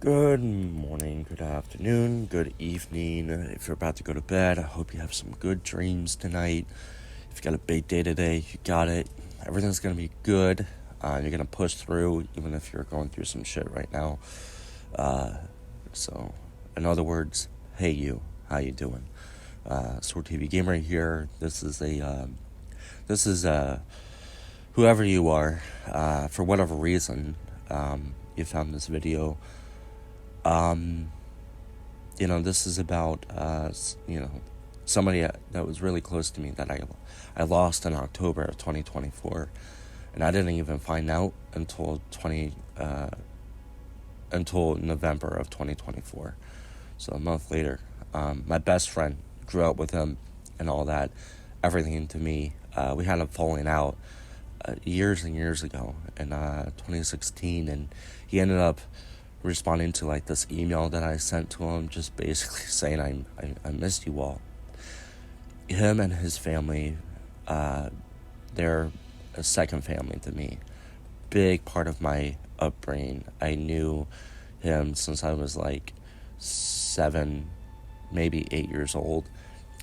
Good morning, good afternoon, good evening. If you're about to go to bed, I hope you have some good dreams tonight. If you got a big day today, you got it. Everything's going to be good. You're going to push through, even if you're going through some shit right now. So, in other words, hey you, how you doing? SoreTvGamer here. This is whoever you are, for whatever reason, you found this video. This is about, somebody that was really close to me that I lost in October of 2024, and I didn't even find out until November of 2024, so a month later. My best friend, grew up with him and all that, everything to me. We had a falling out years and years ago in 2016, and he ended up responding to like this email that I sent to him, just basically saying I missed you all. Him and his family, they're a second family to me. Big part of my upbringing. I knew him since I was like 7, maybe 8 years old,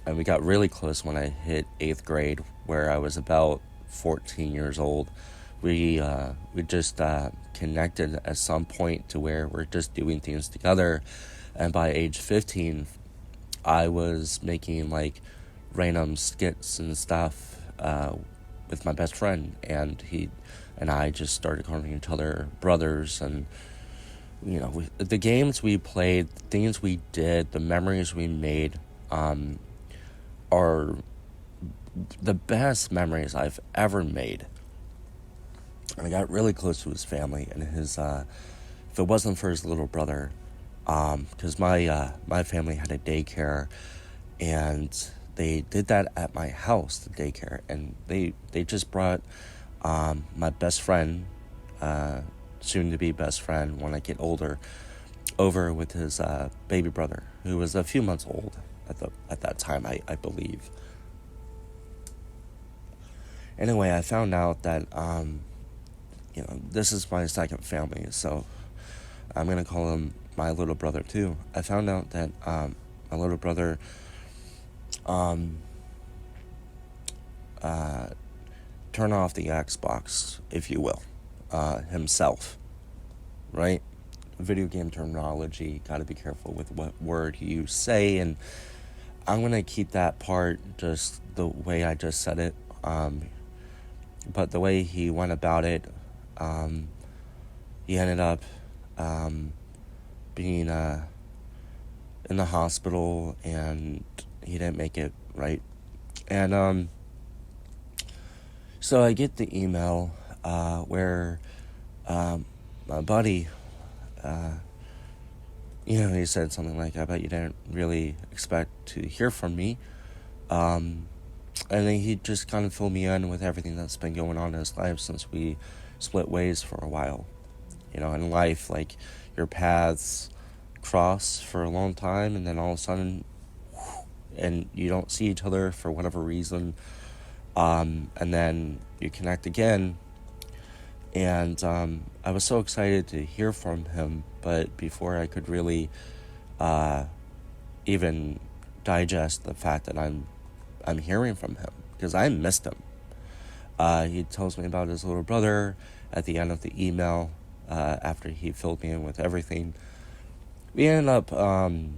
and we got really close when I hit 8th grade, where I was about 14 years old. We just connected at some point to where we're just doing things together, and by age 15, I was making like random skits and stuff with my best friend, and he and I just started calling each other brothers. And the games we played, the things we did, the memories we made, are the best memories I've ever made. I got really close to his family, and if it wasn't for his little brother, because my family had a daycare, and they did that at my house, the daycare, and they just brought my best friend, soon to be best friend when I get older, over with his baby brother, who was a few months old at that time, I believe. Anyway, I found out that this is my second family, so I'm going to call him my little brother too. I found out that my little brother turned off the Xbox, if you will, himself, right? Video game terminology, gotta be careful with what word you say, and I'm going to keep that part just the way I just said it, but the way he went about it, he ended up being in the hospital, and he didn't make it, right? And so I get the email where my buddy, he said something like, I bet you didn't really expect to hear from me. And then he just kind of filled me in with everything that's been going on in his life since we split ways for a while. In life, like, your paths cross for a long time, and then all of a sudden, and you don't see each other for whatever reason, and then you connect again. And I was so excited to hear from him, but before I could really even digest the fact that I'm hearing from him, because I missed him. He tells me about his little brother at the end of the email, after he filled me in with everything. We ended up, talking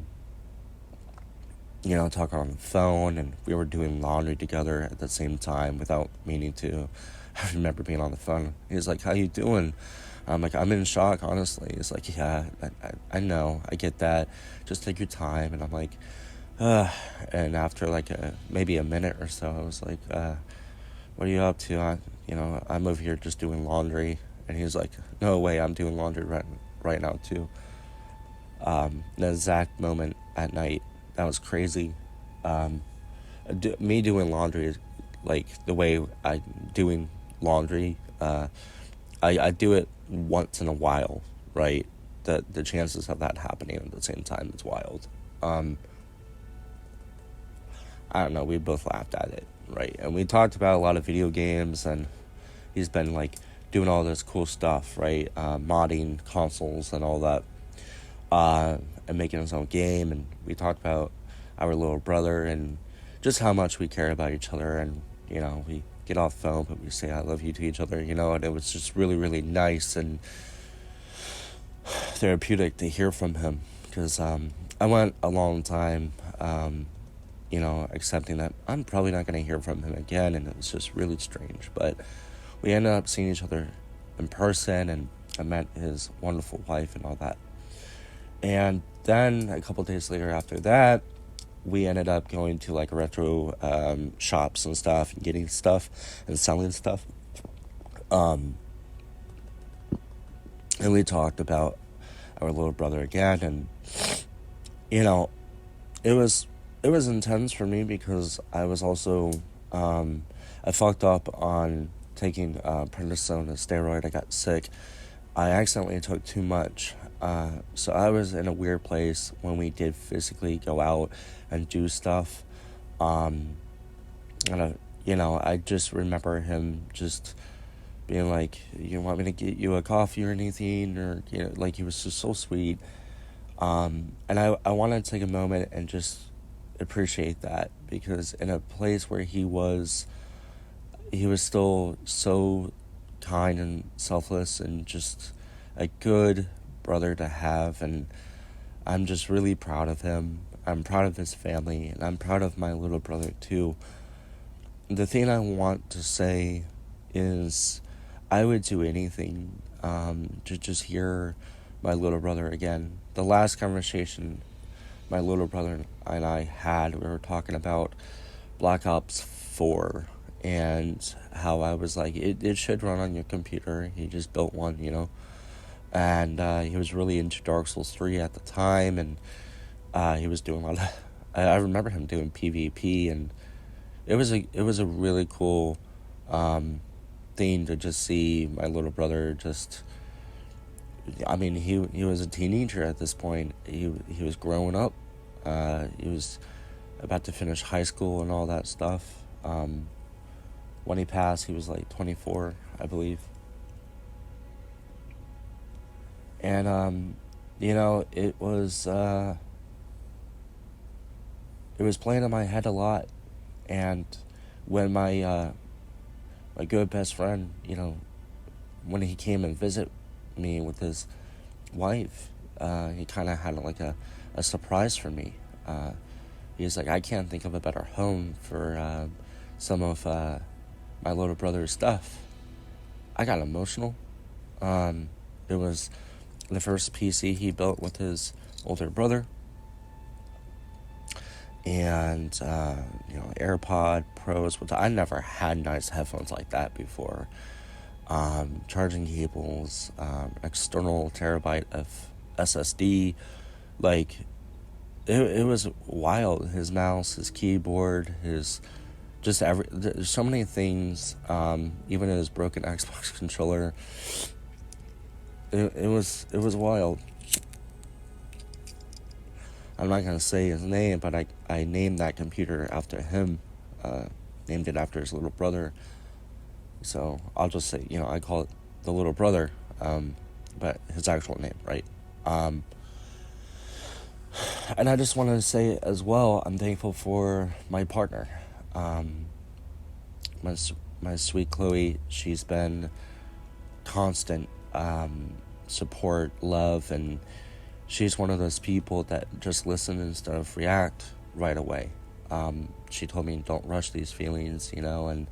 on the phone, and we were doing laundry together at the same time without meaning to. I remember being on the phone. He was like, how you doing? I'm like, I'm in shock, honestly. He's like, yeah, I know, I get that. Just take your time. And I'm like, and after like maybe a minute or so, I was like, what are you up to? I'm over here just doing laundry. And he was like, no way, I'm doing laundry right now too. The exact moment at night, that was crazy. Me doing laundry is like the way I doing laundry. I do it once in a while, right? The chances of that happening at the same time is wild. I don't know, we both laughed at it, right? And we talked about a lot of video games, and he's been like doing all this cool stuff, right? Modding consoles and all that. and making his own game, and we talked about our little brother and just how much we care about each other, and we get off the phone, but we say I love you to each other, and it was just really, really nice and therapeutic to hear from him, because I went a long time, accepting that I'm probably not going to hear from him again, and it was just really strange, but we ended up seeing each other in person, and I met his wonderful wife and all that. And then a couple days later after that, we ended up going to like retro shops and stuff, and getting stuff and selling stuff. And we talked about our little brother again, and it was intense for me, because I was also I fucked up on taking prednisone, a steroid. I got sick. I accidentally took too much. So I was in a weird place when we did physically go out and do stuff. And I just remember him just being like, "You want me to get you a coffee or anything?" Or like, he was just so sweet. And I wanted to take a moment and just appreciate that, because in a place where he was still so kind and selfless, and just a good brother to have, and I'm just really proud of him. I'm proud of his family, and I'm proud of my little brother too. The thing I want to say is I would do anything to just hear my little brother again. The last conversation my little brother and I had, we were talking about Black Ops 4, and how I was like, it should run on your computer. He just built one, and he was really into Dark Souls 3 at the time, and he was doing a lot of, I remember him doing PvP, and it was a really cool thing to just see my little brother just, I mean, he was a teenager at this point. He was growing up. He was about to finish high school and all that stuff. When he passed, he was like 24, I believe. And it was playing in my head a lot. And when my good best friend, when he came and visit me with his wife, he kind of had like a surprise for me. He was like, I can't think of a better home for some of my little brother's stuff. I got emotional. It was the first PC he built with his older brother. And, AirPod Pros, which I never had nice headphones like that before. Charging cables, external terabyte of SSD, like, it was wild. His mouse, his keyboard, his, just there's so many things, even his broken Xbox controller, it was wild. I'm not going to say his name, but I named that computer after him, named it after his little brother. So I'll just say, I call it the little brother, but his actual name, right? And I just want to say as well, I'm thankful for my partner, my sweet Chloe. She's been constant support, love, and she's one of those people that just listen instead of react right away. She told me, don't rush these feelings, and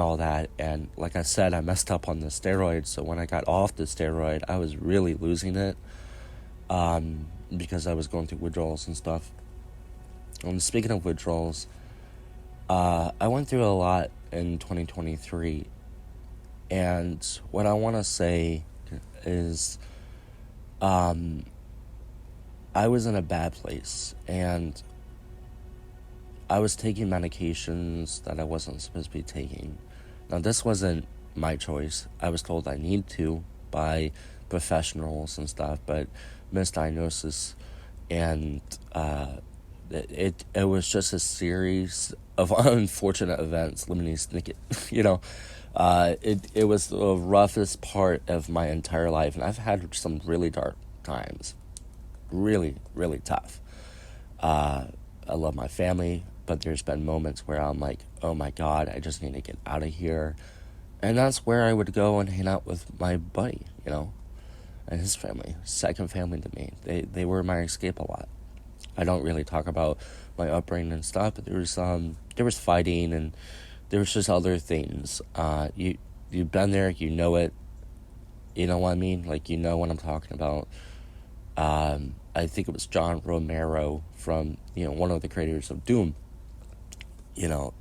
all that. And like I said, I messed up on the steroid, so when I got off the steroid, I was really losing it, because I was going through withdrawals and stuff. And speaking of withdrawals, I went through a lot in 2023, and what I want to say is, I was in a bad place, and I was taking medications that I wasn't supposed to be taking. Now, this wasn't my choice. I was told I need to by professionals and stuff, but misdiagnosis, and it was just a series of unfortunate events. Let me sneak it. It was the roughest part of my entire life, and I've had some really dark times. really, really tough. I love my family, but there's been moments where I'm like, oh my God, I just need to get out of here. And that's where I would go and hang out with my buddy, and his family, second family to me. They were my escape a lot. I don't really talk about my upbringing and stuff, but there was fighting and there was just other things. You've been there, you know it. You know what I mean? Like, you know what I'm talking about. I think it was John Romero from, one of the creators of Doom.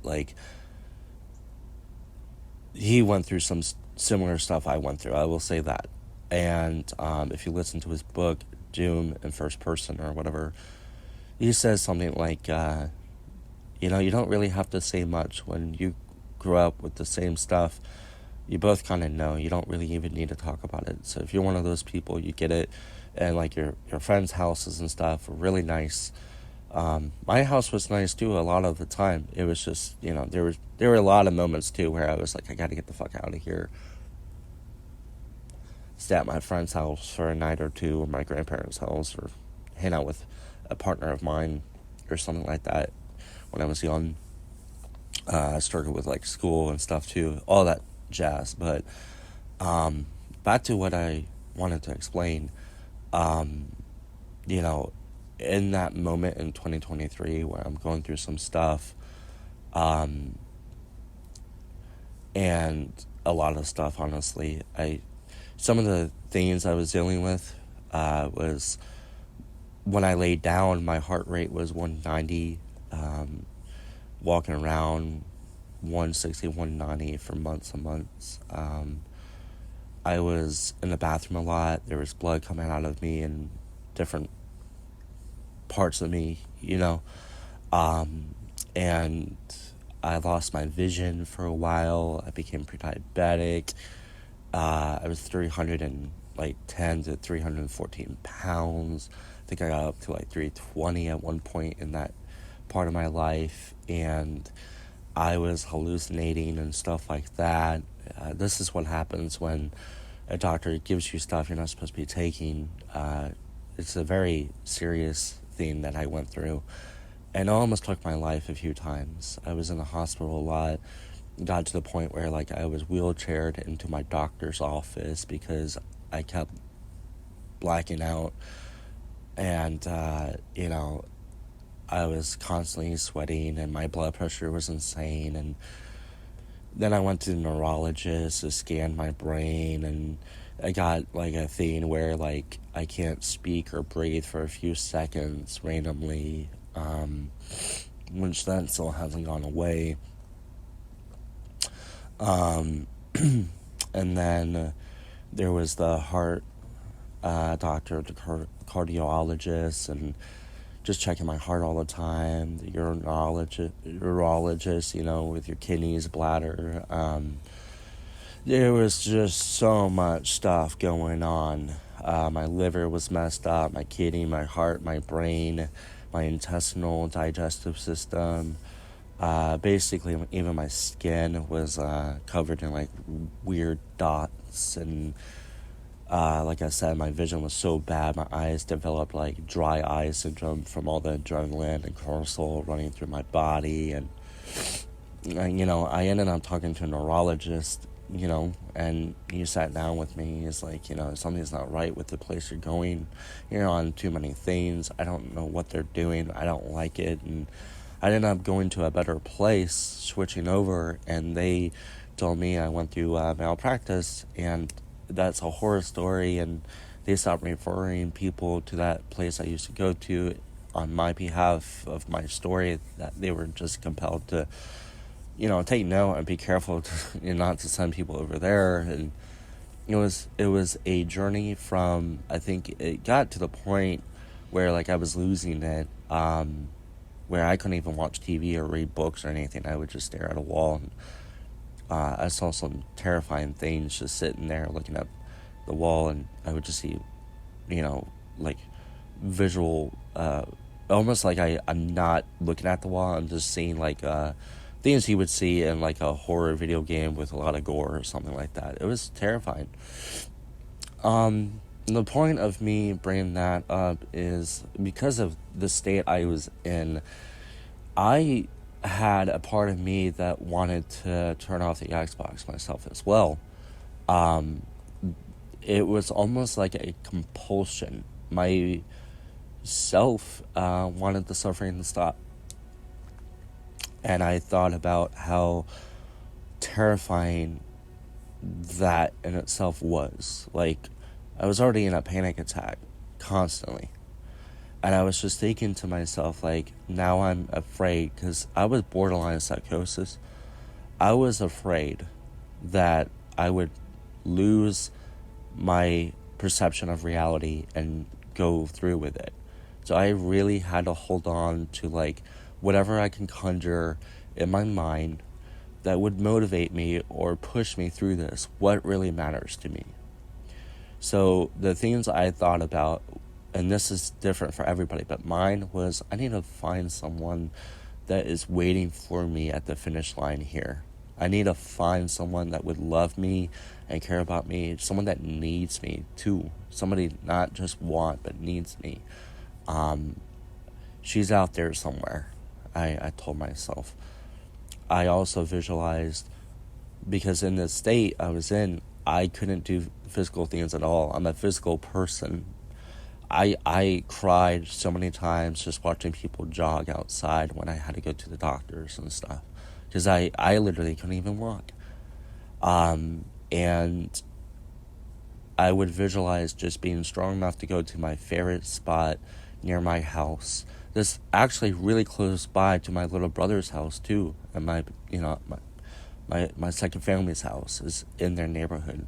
Like, he went through some similar stuff I went through. I will say that. And if you listen to his book, Doom in First Person or whatever, he says something like, you don't really have to say much when you grew up with the same stuff. You both kind of know. You don't really even need to talk about it. So if you're one of those people, you get it. And like your friends' houses and stuff were really nice. My house was nice too a lot of the time. It was just, there were a lot of moments too where I was like, I got to get the fuck out of here. Stay at my friend's house for a night or two, or my grandparents' house, or hang out with a partner of mine or something like that when I was young. I struggled with like school and stuff too, all that jazz. But back to what I wanted to explain. You know, in that moment in 2023 where I'm going through some stuff, and a lot of stuff, honestly, some of the things I was dealing with was when I laid down, my heart rate was 190, walking around 160, 190 for months and months. I was in the bathroom a lot. There was blood coming out of me in different parts of me, and I lost my vision for a while. I became pre-diabetic. I was 310 to 314 pounds. I think I got up to like 320 at one point in that part of my life, and I was hallucinating and stuff like that. This is what happens when a doctor gives you stuff you're not supposed to be taking. It's a very serious thing that I went through, and it almost took my life a few times. I was in the hospital a lot. Got to the point where like I was wheelchaired into my doctor's office because I kept blacking out, and I was constantly sweating and my blood pressure was insane. And then I went to the neurologist to scan my brain, and I got like a thing where like I can't speak or breathe for a few seconds randomly, which then still hasn't gone away. And then there was the heart doctor, the cardiologist, and just checking my heart all the time. The urologist, with your kidneys, bladder. There was just so much stuff going on. My liver was messed up, my kidney, my heart, my brain, my intestinal digestive system. Basically, even my skin was covered in like weird dots, and like I said, my vision was so bad. My eyes developed like dry eye syndrome from all the adrenaline and cortisol running through my body. And I ended up talking to a neurologist, and he sat down with me. He's like, something's not right with the place you're going. You're on too many things. I don't know what they're doing. I don't like it. And I ended up going to a better place, switching over, and they told me I went through malpractice, and that's a horror story, and they stopped referring people to that place I used to go to on my behalf of my story, that they were just compelled to, take note and be careful to, not to send people over there. And it was a journey from, I think it got to the point where like I was losing it, where I couldn't even watch TV or read books or anything. I would just stare at a wall, and I saw some terrifying things just sitting there looking at the wall, and I would just see, like visual, almost like I'm not looking at the wall. I'm just seeing like things you would see in like a horror video game with a lot of gore or something like that. It was terrifying. The point of me bringing that up is because of the state I was in, I had a part of me that wanted to turn off the Xbox myself as well. Um, it was almost like a compulsion. My self wanted the suffering to stop. And I thought about how terrifying that in itself was. Like, I was already in a panic attack constantly. And I was just thinking to myself, like, now I'm afraid because I was borderline psychosis. I was afraid that I would lose my perception of reality and go through with it. So I really had to hold on to, like, whatever I can conjure in my mind that would motivate me or push me through this, what really matters to me. So the things I thought about, and this is different for everybody, but mine was I need to find someone that is waiting for me at the finish line here. I need to find someone that would love me and care about me, someone that needs me too. Somebody not just want, but needs me. She's out there somewhere, I told myself. I also visualized, because in the state I was in, I couldn't do physical things at all. I'm a physical person. I cried so many times just watching people jog outside when I had to go to the doctors and stuff. Because I literally couldn't even walk. And I would visualize just being strong enough to go to my favorite spot near my house. This actually really close by to my little brother's house too, and my second family's house is in their neighborhood.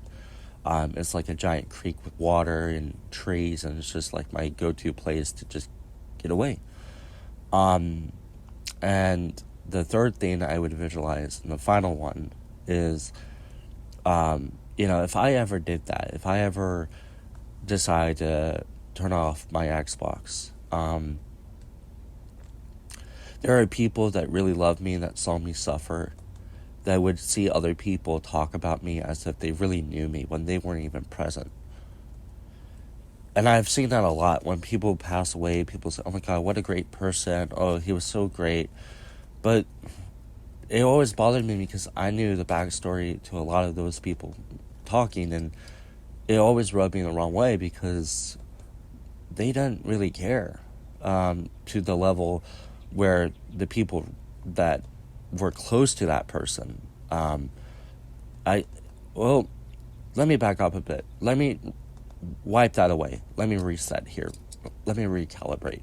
It's like a giant creek with water and trees, and it's just like my go-to place to just get away. And the third thing I would visualize, and the final one, is, if I ever did that, if I ever decide to turn off my Xbox, there are people that really love me, that saw me suffer, that would see other people talk about me as if they really knew me when they weren't even present. And I've seen that a lot. When people pass away, people say, oh my God, what a great person. Oh, he was so great. But it always bothered me because I knew the backstory to a lot of those people talking, and it always rubbed me the wrong way because they didn't really care to the level where the people that were close to that person. Let me back up a bit. Let me wipe that away. Let me reset here. Let me recalibrate.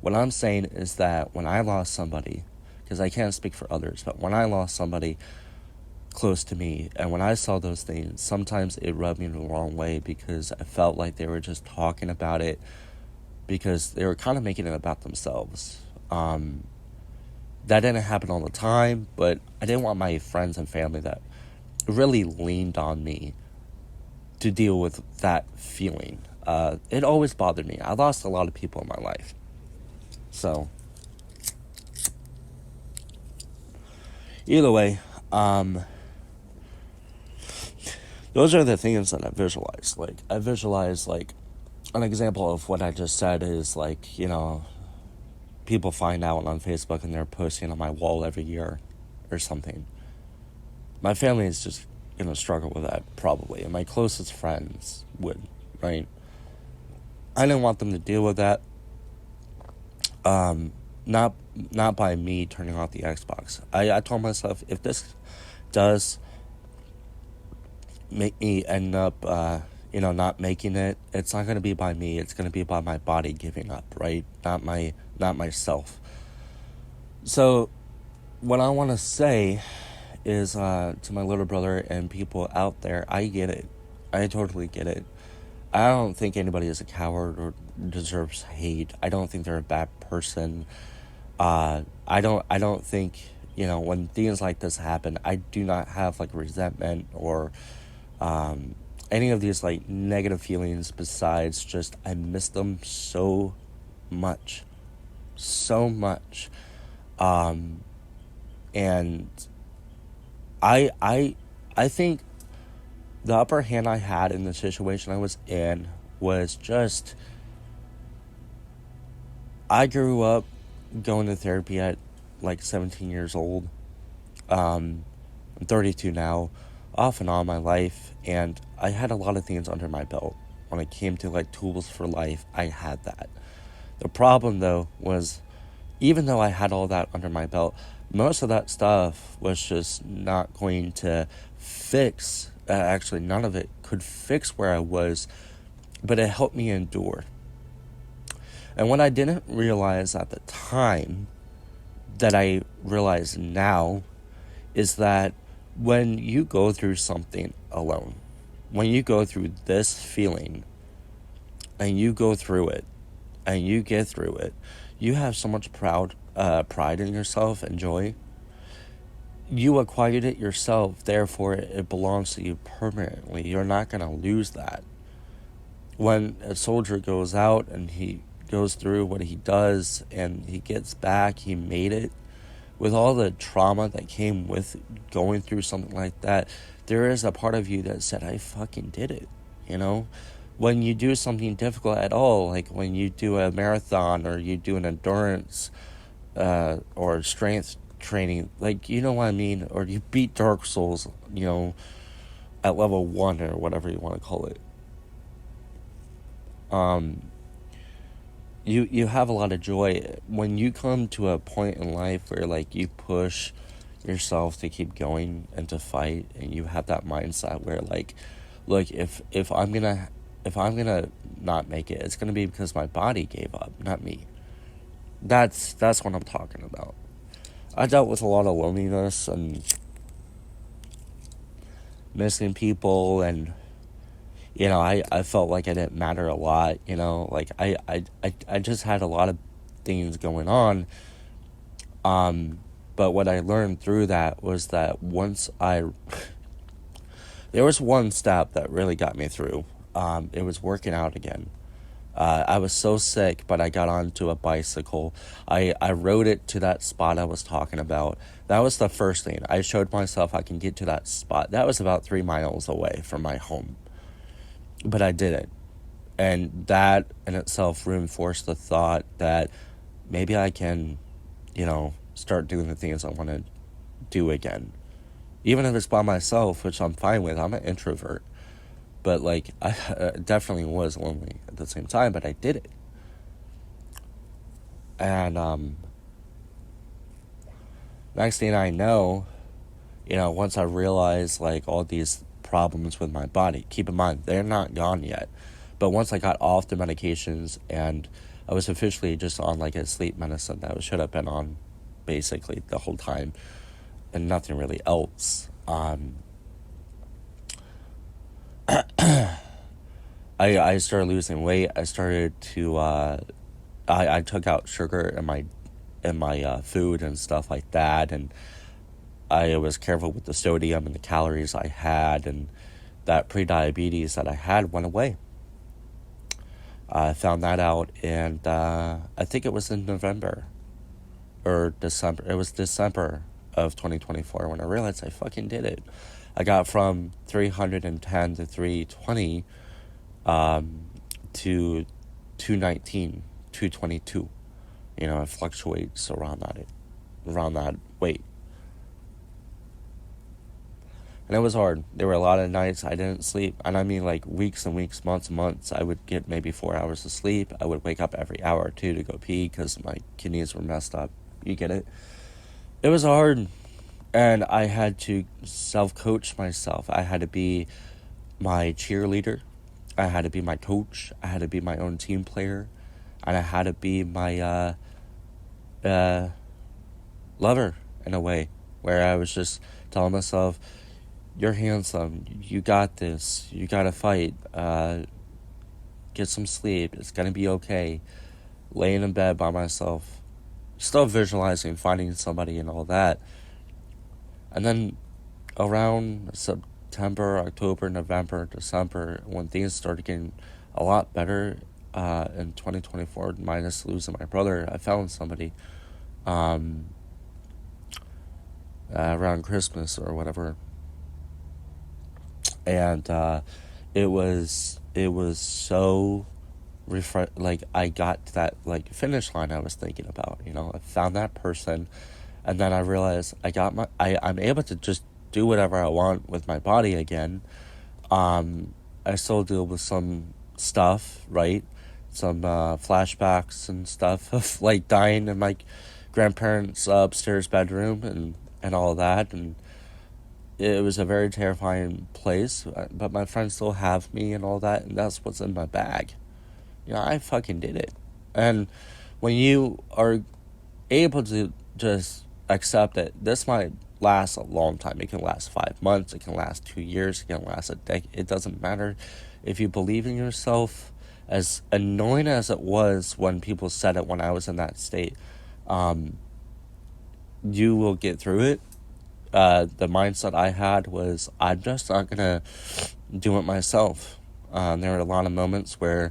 What I'm saying is that when I lost somebody, because I can't speak for others, but when I lost somebody close to me, and when I saw those things, sometimes it rubbed me the wrong way because I felt like they were just talking about it because they were kind of making it about themselves. That didn't happen all the time, but I didn't want my friends and family that really leaned on me to deal with that feeling. It always bothered me. I lost a lot of people in my life. So, either way, those are the things that I visualize. Like, I visualize, like, an example of what I just said is, like, people find out on Facebook and they're posting on my wall every year or something. My family is just going to struggle with that, probably. And my closest friends would, right? I didn't want them to deal with that. Not by me turning off the Xbox. I told myself, if this does make me end up, not making it, it's not going to be by me. It's going to be by my body giving up, right? Not myself. So what I want to say is to my little brother and people out there, I get it. I totally get it. I don't think anybody is a coward or deserves hate. I don't think they're a bad person. I don't think, when things like this happen, I do not have like resentment or any of these like negative feelings besides just I miss them so much. So much. And I think the upper hand I had in the situation I was in was just, I grew up going to therapy at like 17 years old. I'm 32 now, off and on my life, and I had a lot of things under my belt. When it came to like tools for life, I had that. The problem though was, even though I had all that under my belt, most of that stuff was just not going to fix. Actually, none of it could fix where I was, but it helped me endure. And what I didn't realize at the time, that I realize now, is that when you go through something alone, when you go through this feeling, and you go through it, and you get through it, you have so much pride in yourself and joy. You acquired it yourself, therefore it belongs to you permanently. You're not going to lose that. When a soldier goes out and he goes through what he does and he gets back, he made it, with all the trauma that came with going through something like that, there is a part of you that said, I fucking did it, you know? When you do something difficult at all, like when you do a marathon or you do an endurance or strength training, like, you know what I mean? Or you beat Dark Souls, at level 1 or whatever you want to call it. You have a lot of joy when you come to a point in life where like you push yourself to keep going and to fight, and you have that mindset where like, look, if I'm gonna not make it, it's gonna be because my body gave up, not me. That's what I'm talking about. I dealt with a lot of loneliness and missing people, and I felt like I didn't matter a lot, like I just had a lot of things going on. But what I learned through that was that there was one step that really got me through. It was working out again. I was so sick, but I got onto a bicycle. I rode it to that spot I was talking about. That was the first thing. I showed myself I can get to that spot. That was about 3 miles away from my home. But I did it. And that in itself reinforced the thought that maybe I can, start doing the things I want to do again. Even if it's by myself, which I'm fine with. I'm an introvert. But, like, I definitely was lonely at the same time, but I did it. And, next thing I know, once I realized, like, all these problems with my body, keep in mind, they're not gone yet. But once I got off the medications and I was officially just on, like, a sleep medicine that I should have been on, basically, the whole time, and nothing really else, I started losing weight. I started to I took out sugar in my food and stuff like that, and I was careful with the sodium and the calories I had, and that pre-diabetes that I had went away. I found that out, and I think it was in November or December. It was December of 2024 when I realized I fucking did it. I got from 310 to 320 to 219, 222. It fluctuates around that weight. And it was hard. There were a lot of nights I didn't sleep. And I mean, like, weeks and weeks, months and months. I would get maybe 4 hours of sleep. I would wake up every hour or two to go pee because my kidneys were messed up. You get it? It was hard. And I had to self-coach myself. I had to be my cheerleader. I had to be my coach. I had to be my own team player. And I had to be my lover, in a way. Where I was just telling myself, you're handsome. You got this. You got to fight. Get some sleep. It's going to be okay. Laying in bed by myself. Still visualizing finding somebody and all that. And then around September, October, November, December, when things started getting a lot better in 2024, minus losing my brother, I found somebody around Christmas or whatever. And it was so like I got to that like finish line I was thinking about. I found that person, and then I realized I'm able to just do whatever I want with my body again. I still deal with some stuff, right? Some flashbacks and stuff of like dying in my grandparents' upstairs bedroom and all that, and it was a very terrifying place. But my friends still have me and all that, and that's what's in my bag. I fucking did it. And when you are able to just accept that this might last a long time, it can last 5 months, it can last 2 years, it can last a decade. It doesn't matter. If you believe in yourself, as annoying as it was when people said it when I was in that state, you will get through it. The mindset I had was, I'm just not gonna do it myself. There were a lot of moments where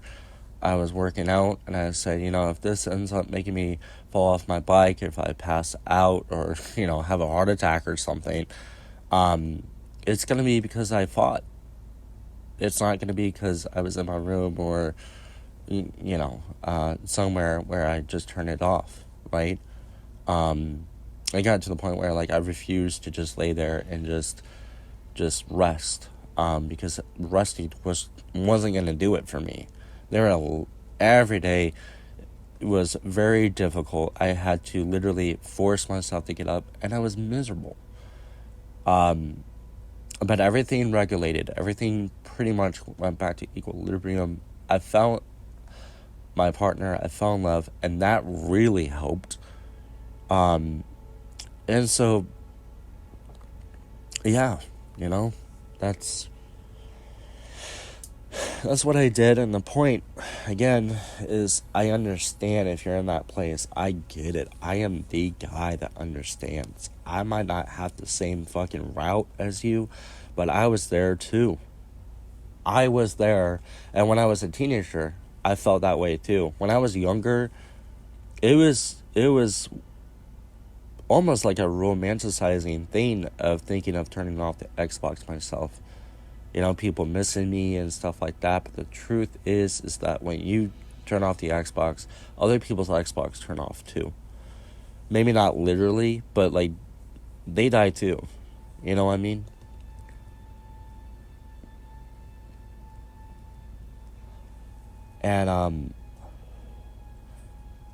I was working out and I said, if this ends up making me fall off my bike, if I pass out or, have a heart attack or something, it's going to be because I fought. It's not going to be because I was in my room or, somewhere where I just turned it off, right? I got to the point where, like, I refused to just lay there and just rest, because resting wasn't going to do it for me. Every day was very difficult. I had to literally force myself to get up, and I was miserable. But everything regulated. Everything pretty much went back to equilibrium. I found my partner. I fell in love, and that really helped. And so, yeah, that's what I did. And the point, again, is I understand if you're in that place. I get it. I am the guy that understands. I might not have the same fucking route as you, but I was there too. I was there. And when I was a teenager, I felt that way too. When I was younger, it was almost like a romanticizing thing of thinking of turning off the Xbox myself. People missing me and stuff like that. But the truth is that when you turn off the Xbox, other people's Xbox turn off too. Maybe not literally, but like they die too. You know what I mean? And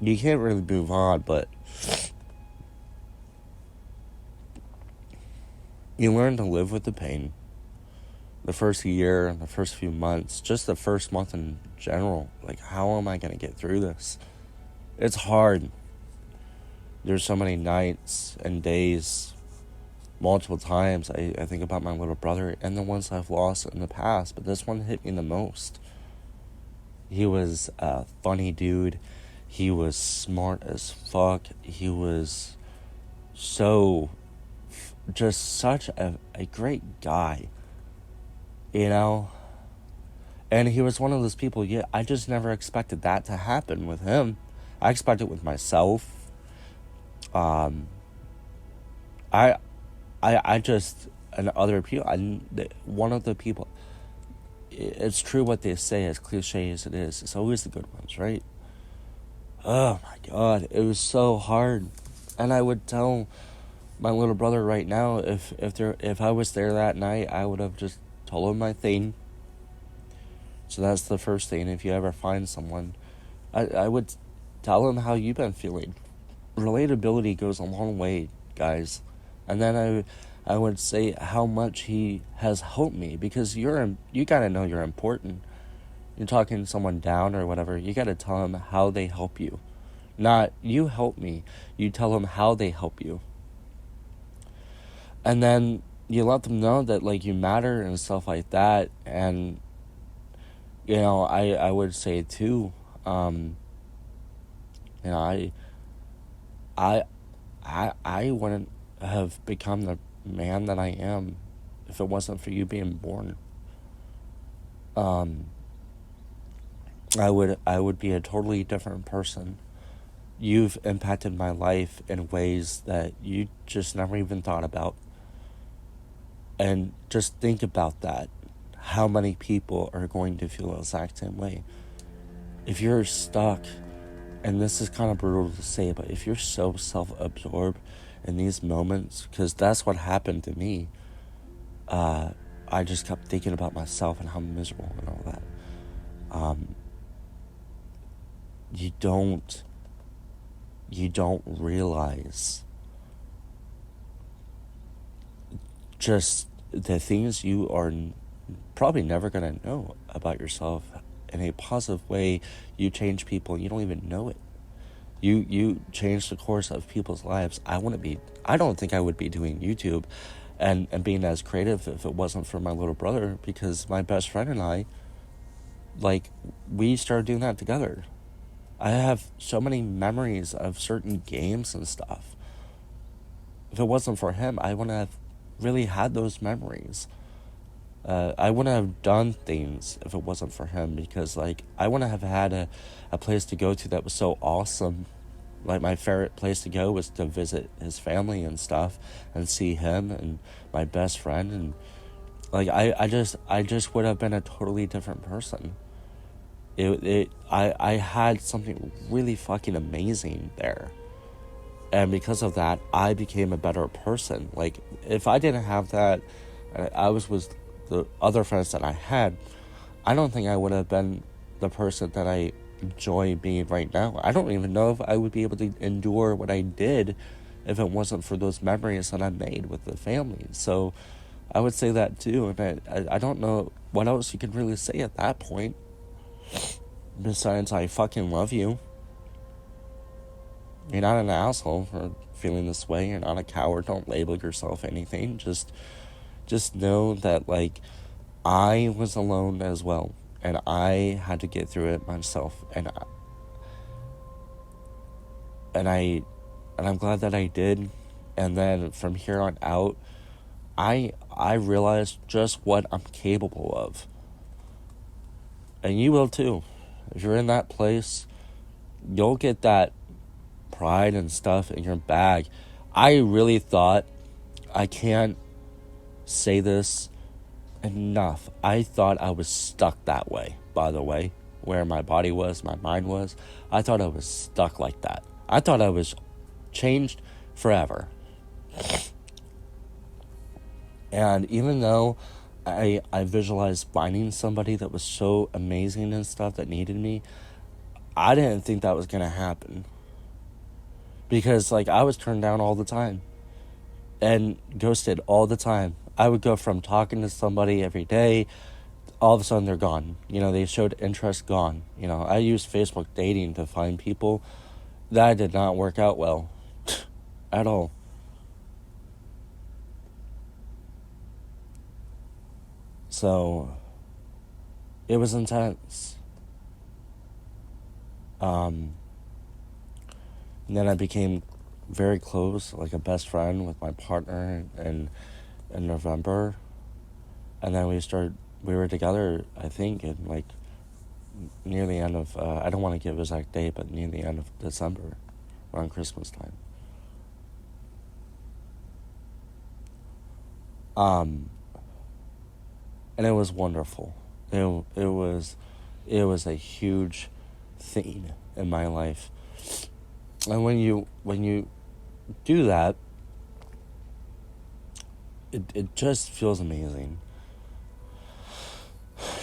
you can't really move on, but you learn to live with the pain. The first year and the first few months, just the first month in general, like, how am I going to get through this? It's hard. There's so many nights and days, multiple times, I think about my little brother and the ones I've lost in the past, but this one hit me the most. He was a funny dude. He was smart as fuck. He was just such a great guy. And he was one of those people, I just never expected that to happen with him. I expected it with myself. I just, and other people, one of the people, it's true what they say, as cliche as it is, it's always the good ones, right? Oh my God, it was so hard. And I would tell my little brother right now, if I was there that night, I would have just told him my thing. So that's the first thing. If you ever find someone, I would tell him how you've been feeling. Relatability goes a long way, guys. And then I would say how much he has helped me, because you gotta know you're important. You're talking to someone down or whatever, you gotta tell them how they help you. Not, you help me. You tell them how they help you. And then you let them know that, like, you matter and stuff like that. And, I would say too, I wouldn't have become the man that I am if it wasn't for you being born. I would be a totally different person. You've impacted my life in ways that you just never even thought about. And just think about that. how many people are going to feel the exact same way. If you're stuck, and this is kind of brutal to say, but if you're so self-absorbed in these moments, because that's what happened to me, I just kept thinking about myself and how miserable and all that. You don't realize just the things you are probably never going to know about yourself in a positive way. You change people and you don't even know it. You change the course of people's lives. I don't think I would be doing YouTube and being as creative if it wasn't for my little brother, because my best friend and I, like, we started doing that together. I have so many memories of certain games and stuff. If it wasn't for him, I wouldn't have really had those memories. I wouldn't have done things if it wasn't for him, because, like, I wouldn't have had a place to go to that was so awesome. Like, my favorite place to go was to visit his family and stuff and see him and my best friend. And, like, I just would have been a totally different person. I had something really fucking amazing there. And because of that, I became a better person. Like, if I didn't have that, I was with the other friends that I had, I don't think I would have been the person that I enjoy being right now. I don't even know if I would be able to endure what I did if it wasn't for those memories that I made with the family. So I would say that too. And I don't know what else you could really say at that point, besides I fucking love you. You're not an asshole for feeling this way. You're not a coward. Don't label yourself anything. Just know that, like, I was alone as well, and I had to get through it myself, and I'm glad that I did. And then from here on out, I realized just what I'm capable of, and you will too. If you're in that place, you'll get that pride and stuff in your bag. I really thought, I can't say this enough, I thought I was stuck that way, by the way, where my body was, my mind was. I thought I was stuck like that. I thought I was changed forever. And even though I visualized finding somebody that was so amazing and stuff that needed me, I didn't think that was going to happen. Because, like, I was turned down all the time and ghosted all the time. I would go from talking to somebody every day, all of a sudden they're gone. You know, they showed interest, gone. You know, I used Facebook dating to find people. That did not work out well at all. So it was intense. And then I became very close, like a best friend with my partner in November. And then we were together, I think, in, like, near the end of, I don't want to give exact date, but near the end of December, around Christmas time. And it was wonderful. It was a huge thing in my life. And when you do that, it just feels amazing.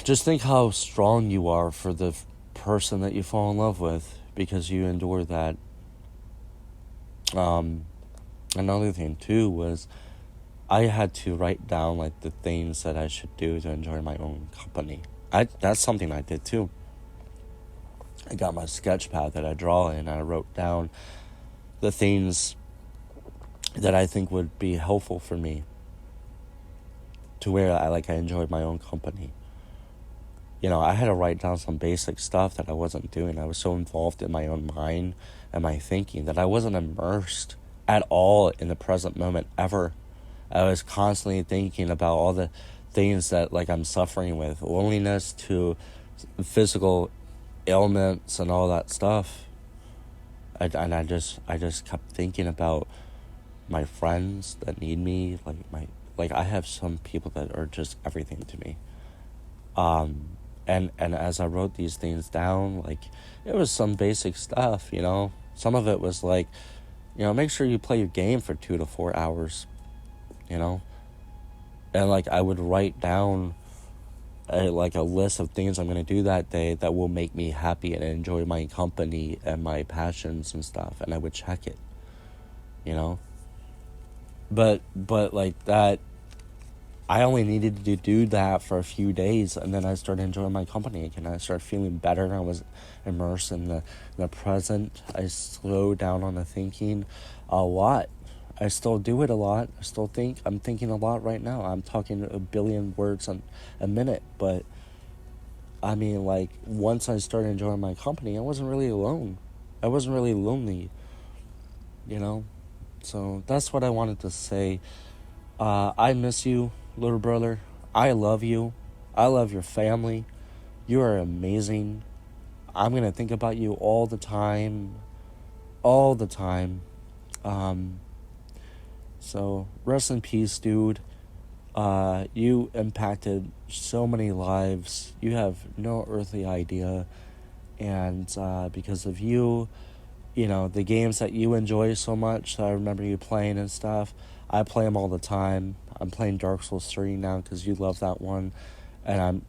Just think how strong you are for the person that you fall in love with, because you endure that. Another thing too was, I had to write down, like, the things that I should do to enjoy my own company. That's something I did too. I got my sketch pad that I draw in, and I wrote down the things that I think would be helpful for me, to where I enjoyed my own company. You know, I had to write down some basic stuff that I wasn't doing. I was so involved in my own mind and my thinking that I wasn't immersed at all in the present moment ever. I was constantly thinking about all the things that, like, I'm suffering with, loneliness to physical ailments and all that stuff. I just kept thinking about my friends that need me. I have some people that are just everything to me. And as I wrote these things down, like, it was some basic stuff, you know. Some of it was like, you know, make sure you play your game for 2 to 4 hours, you know. And like I would write down like a list of things I'm gonna do that day that will make me happy and enjoy my company and my passions and stuff, and I would check it, you know. But like that, I only needed to do that for a few days, and then I started enjoying my company again. I started feeling better, and I was immersed in the present. I slowed down on the thinking a lot. I still do it a lot. I still think. I'm thinking a lot right now. I'm talking a billion words a minute, but I mean, like, once I started enjoying my company, I wasn't really alone. I wasn't really lonely, you know? So that's what I wanted to say. I miss you, little brother. I love you. I love your family. You are amazing. I'm going to think about you all the time. All the time. Um, so, rest in peace, dude. You impacted so many lives. You have no earthly idea. And because of you, you know, the games that you enjoy so much, I remember you playing and stuff. I play them all the time. I'm playing Dark Souls 3 now because you love that one. And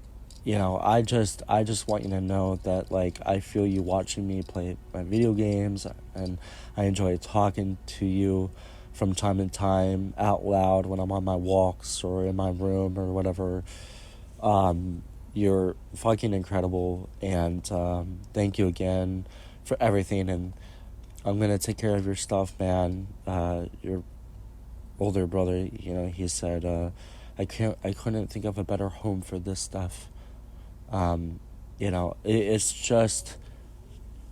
you know, I just want you to know that, like, I feel you watching me play my video games, and I enjoy talking to you from time to time out loud when I'm on my walks or in my room or whatever. You're fucking incredible, and thank you again for everything. And I'm gonna take care of your stuff, man. Your older brother, you know, he said, I couldn't think of a better home for this stuff. Um, you know, it's just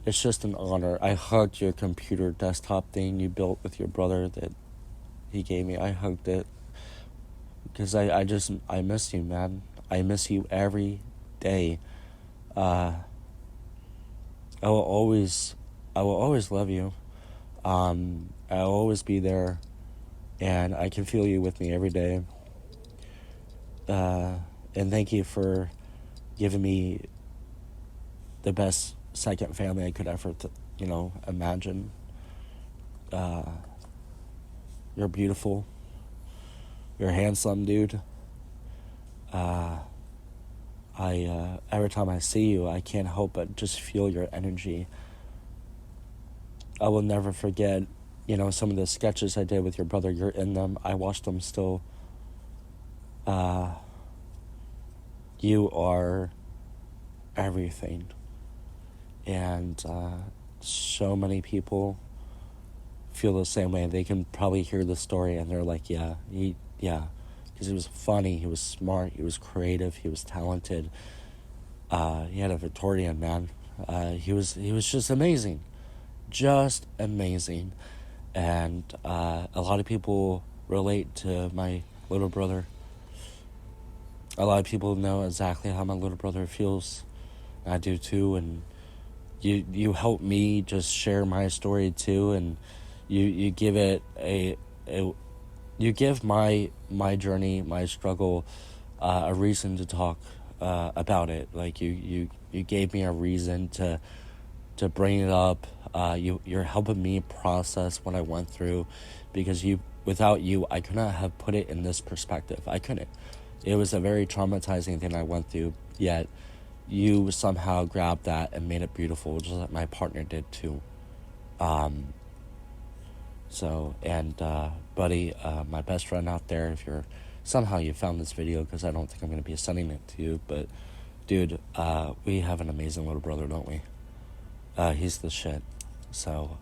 an honor. I hugged your computer desktop thing you built with your brother that he gave me. I hugged it because I miss you, man. I miss you every day. Uh, I will always, I will always love you. I'll always be there, and I can feel you with me every day. Uh, and thank you for giving me the best second family I could ever, you know, imagine. Uh, you're beautiful. You're handsome, dude. Uh, I every time I see you, I can't help but just feel your energy. I will never forget, you know, some of the sketches I did with your brother. You're in them. I watched them still. Uh, you are everything, and so many people feel the same way. They can probably hear the story and they're like, yeah, because he was funny, he was smart, he was creative, he was talented. He had a Victorian, man. He was just amazing, just amazing, and a lot of people relate to my little brother. A lot of people know exactly how my little brother feels. I do too, and you help me just share my story too, and you give it a you give my journey, my struggle, a reason to talk about it. Like you gave me a reason to bring it up. You're helping me process what I went through, because without you I could not have put it in this perspective. I couldn't. It was a very traumatizing thing I went through, yet you somehow grabbed that and made it beautiful, just like my partner did too. Um, so, and buddy, my best friend out there, if you're somehow you found this video, because I don't think I'm going to be sending it to you, but dude, we have an amazing little brother, don't we? He's the shit. So,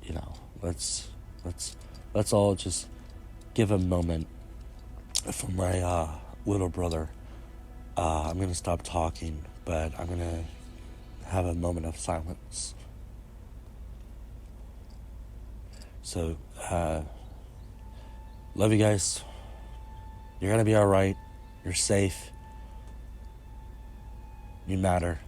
you know, let's let's all just give a moment for my little brother. I'm gonna stop talking, but I'm gonna have a moment of silence. So, love you guys. You're gonna be alright. You're safe. You matter.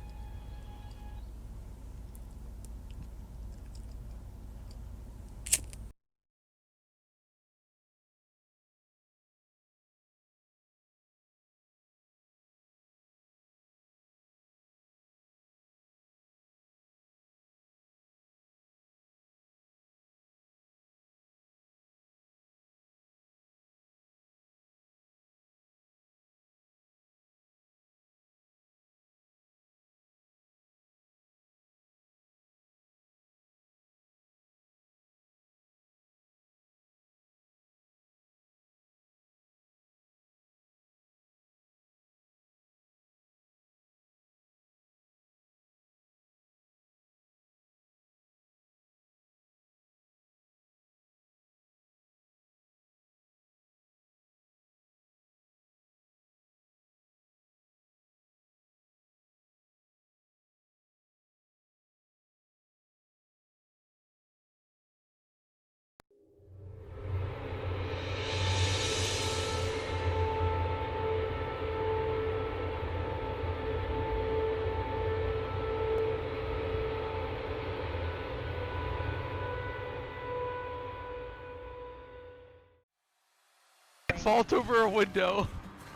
vault over a window.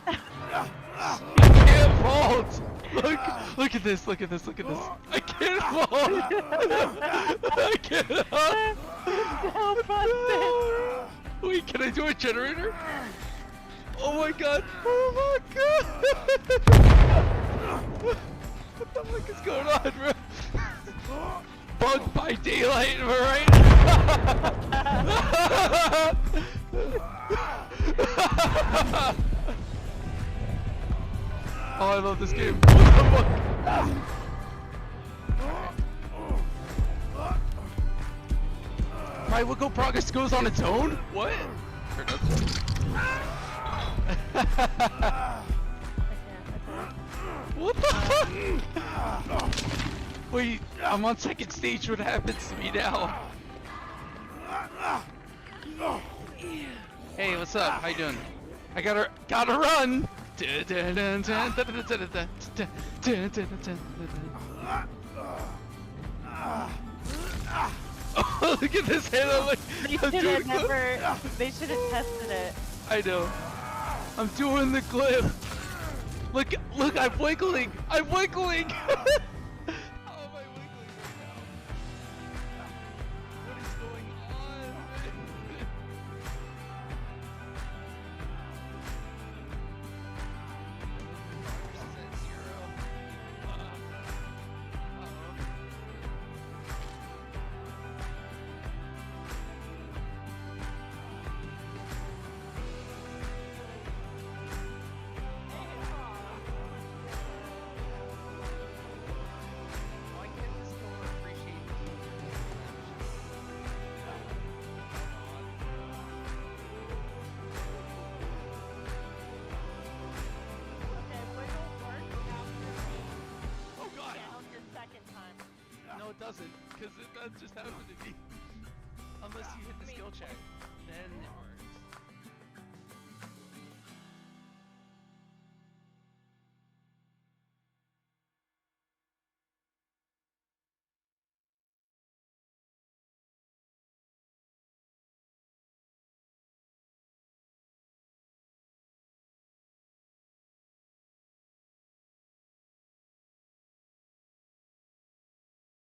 You can't vault. Look at this. Look at this. Look at this. I can't vault. I cannot. So busted. Wait, can I do a generator? Oh my god. Oh my god. What the fuck is going on, bro? Bug by daylight, am I right? Oh, I love this game. What the fuck? My wiggle progress goes on its own? What? What the fuck? Wait, I'm on second stage. What happens to me now? Hey, what's up? How you doing? I gotta run. Oh, look at this head. I'm like, They should have never. They should have tested it. I know. I'm doing the clip. Look, I'm wiggling. I'm wiggling. How am I wiggling right now? What is going on? No, it doesn't, because that just happened to me. Unless you hit the skill check, then